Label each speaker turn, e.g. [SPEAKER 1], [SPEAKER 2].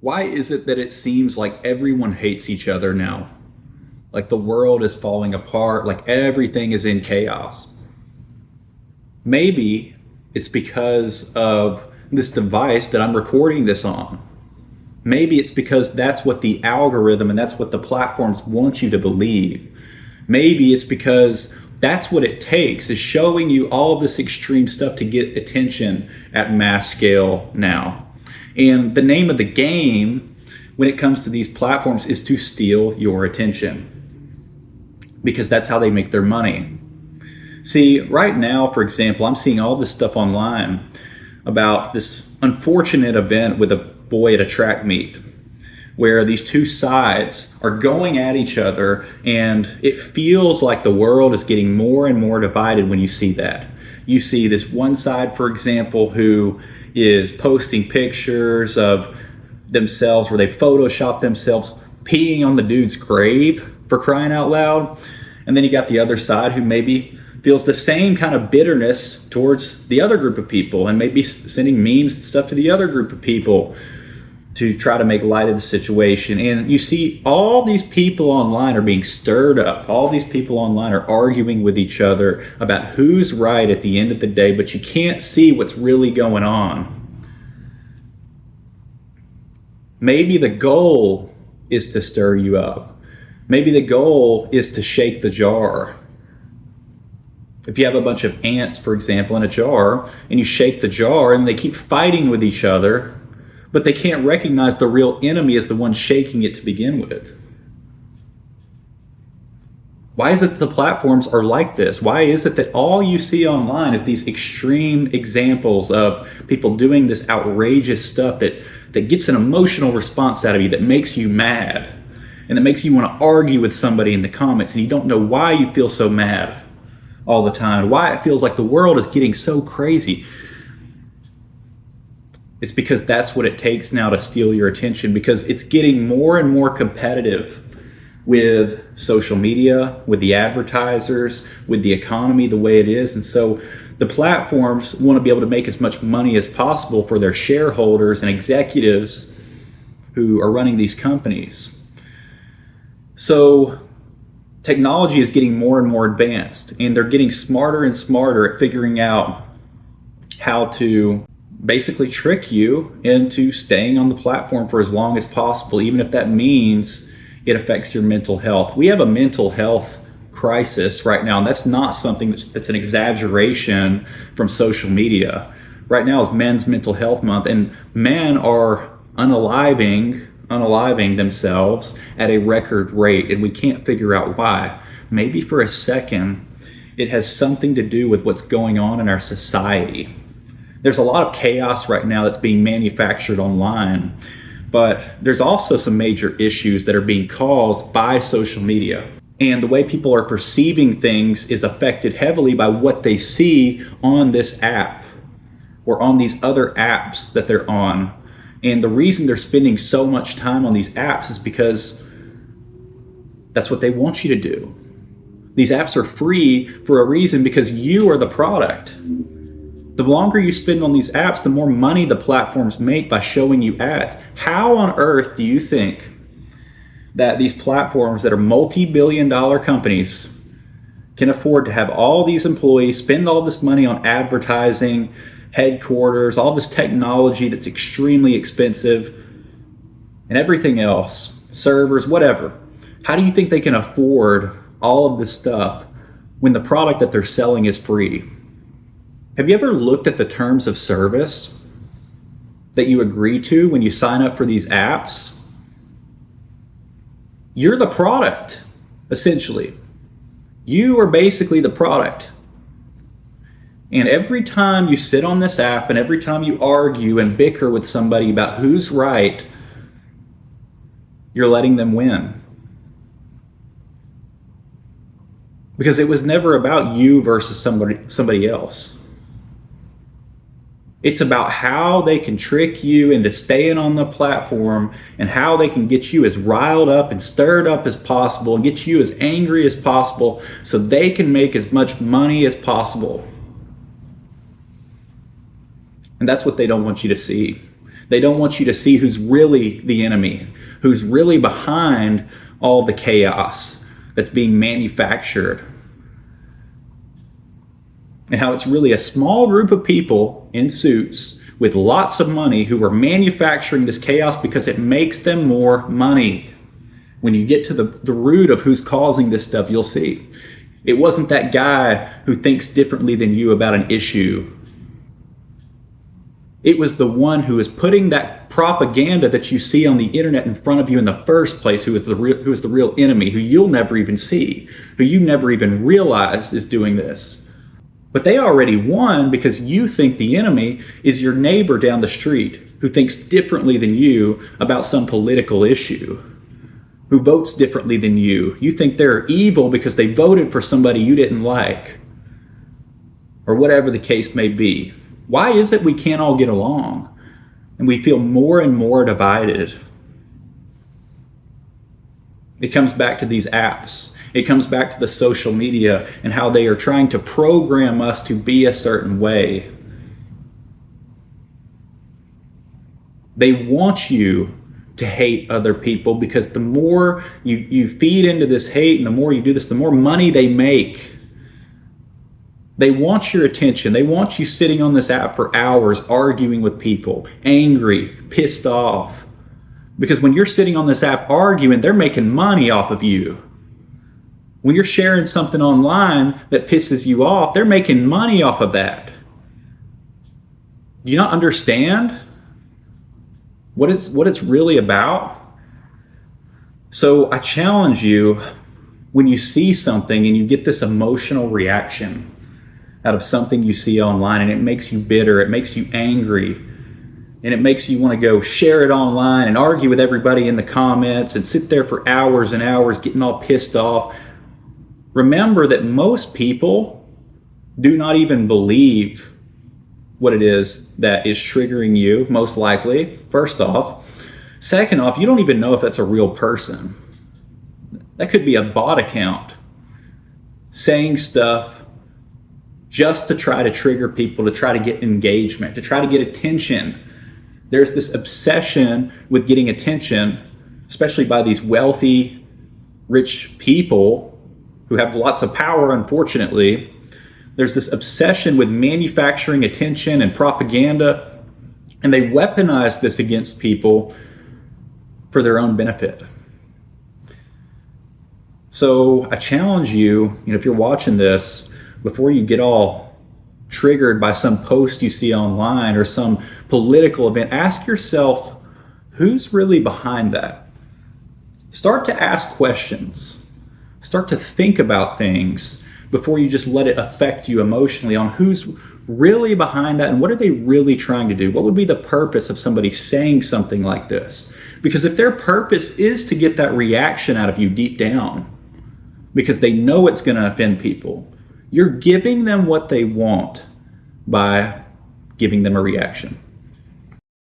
[SPEAKER 1] Why is it that it seems like everyone hates each other now? Like the world is falling apart, like everything is in chaos. Maybe it's because of this device that I'm recording this on. Maybe it's because that's what the algorithm and that's what the platforms want you to believe. Maybe it's because that's what it takes, is showing you all this extreme stuff to get attention at mass scale now. And the name of the game when it comes to these platforms is to steal your attention, because that's how they make their money. See, right now, for example, I'm seeing all this stuff online about this unfortunate event with a boy at a track meet where these two sides are going at each other, and it feels like the world is getting more and more divided when you see that. You see this one side, for example, who is posting pictures of themselves where they Photoshop themselves peeing on the dude's grave, for crying out loud. And then you got the other side who maybe feels the same kind of bitterness towards the other group of people and maybe sending memes and stuff to the other group of people to try to make light of the situation. And you see all these people online are being stirred up. All these people online are arguing with each other about who's right at the end of the day, but you can't see what's really going on. Maybe the goal is to stir you up. Maybe the goal is to shake the jar. If you have a bunch of ants, for example, in a jar, and you shake the jar and they keep fighting with each other, but they can't recognize the real enemy as the one shaking it to begin with. Why is it that the platforms are like this? Why is it that all you see online is these extreme examples of people doing this outrageous stuff that gets an emotional response out of you, that makes you mad, and that makes you want to argue with somebody in the comments, and you don't know why you feel so mad all the time, why it feels like the world is getting so crazy? It's because that's what it takes now to steal your attention, because it's getting more and more competitive with social media, with the advertisers, with the economy the way it is. And so the platforms want to be able to make as much money as possible for their shareholders and executives who are running these companies. So technology is getting more and more advanced, and they're getting smarter and smarter at figuring out how to basically trick you into staying on the platform for as long as possible, even if that means it affects your mental health. We have a mental health crisis right now, and that's not something that's an exaggeration from social media. Right now is Men's Mental Health Month, and men are unaliving themselves at a record rate, and we can't figure out why. Maybe for a second it has something to do with what's going on in our society. There's a lot of chaos right now that's being manufactured online, but there's also some major issues that are being caused by social media. And the way people are perceiving things is affected heavily by what they see on this app or on these other apps that they're on. And the reason they're spending so much time on these apps is because that's what they want you to do. These apps are free for a reason, because you are the product. The longer you spend on these apps, the more money the platforms make by showing you ads. How on earth do you think that these platforms that are multi-billion-dollar companies can afford to have all these employees, spend all this money on advertising, headquarters, all this technology that's extremely expensive, and everything else, servers, whatever? How do you think they can afford all of this stuff when the product that they're selling is free? Have you ever looked at the terms of service that you agree to when you sign up for these apps? You're the product, essentially. You are basically the product. And every time you sit on this app and every time you argue and bicker with somebody about who's right, you're letting them win. Because it was never about you versus somebody else. It's about how they can trick you into staying on the platform, and how they can get you as riled up and stirred up as possible and get you as angry as possible so they can make as much money as possible. And that's what they don't want you to see. They don't want you to see who's really the enemy, who's really behind all the chaos that's being manufactured. And how it's really a small group of people in suits with lots of money who are manufacturing this chaos because it makes them more money. When you get to the root of who's causing this stuff, you'll see. It wasn't that guy who thinks differently than you about an issue. It was the one who is putting that propaganda that you see on the internet in front of you in the first place, who is the real enemy, who you'll never even see, who you never even realized is doing this. But they already won because you think the enemy is your neighbor down the street who thinks differently than you about some political issue, who votes differently than you. You think they're evil because they voted for somebody you didn't like, or whatever the case may be. Why is it we can't all get along and we feel more and more divided? It comes back to these apps. It comes back to the social media and how they are trying to program us to be a certain way. They want you to hate other people because the more you feed into this hate and the more you do this, the more money they make. They want your attention. They want you sitting on this app for hours arguing with people, angry, pissed off. Because when you're sitting on this app arguing, they're making money off of you. When you're sharing something online that pisses you off, they're making money off of that. Do you not understand what it's really about? So I challenge you, when you see something and you get this emotional reaction out of something you see online, and it makes you bitter, it makes you angry, and it makes you want to go share it online and argue with everybody in the comments and sit there for hours and hours getting all pissed off. Remember that most people do not even believe what it is that is triggering you, most likely, first off. Second off, you don't even know if that's a real person. That could be a bot account saying stuff just to try to trigger people, to try to get engagement, to try to get attention. There's this obsession with getting attention, especially by these wealthy, rich people who have lots of power, unfortunately. There's this obsession with manufacturing attention and propaganda, and they weaponize this against people for their own benefit. So I challenge you, if you're watching this, before you get all triggered by some post you see online or some political event, ask yourself, who's really behind that? Start to ask questions. Start to think about things before you just let it affect you emotionally on who's really behind that and what are they really trying to do? What would be the purpose of somebody saying something like this? Because if their purpose is to get that reaction out of you deep down, because they know it's going to offend people, you're giving them what they want by giving them a reaction.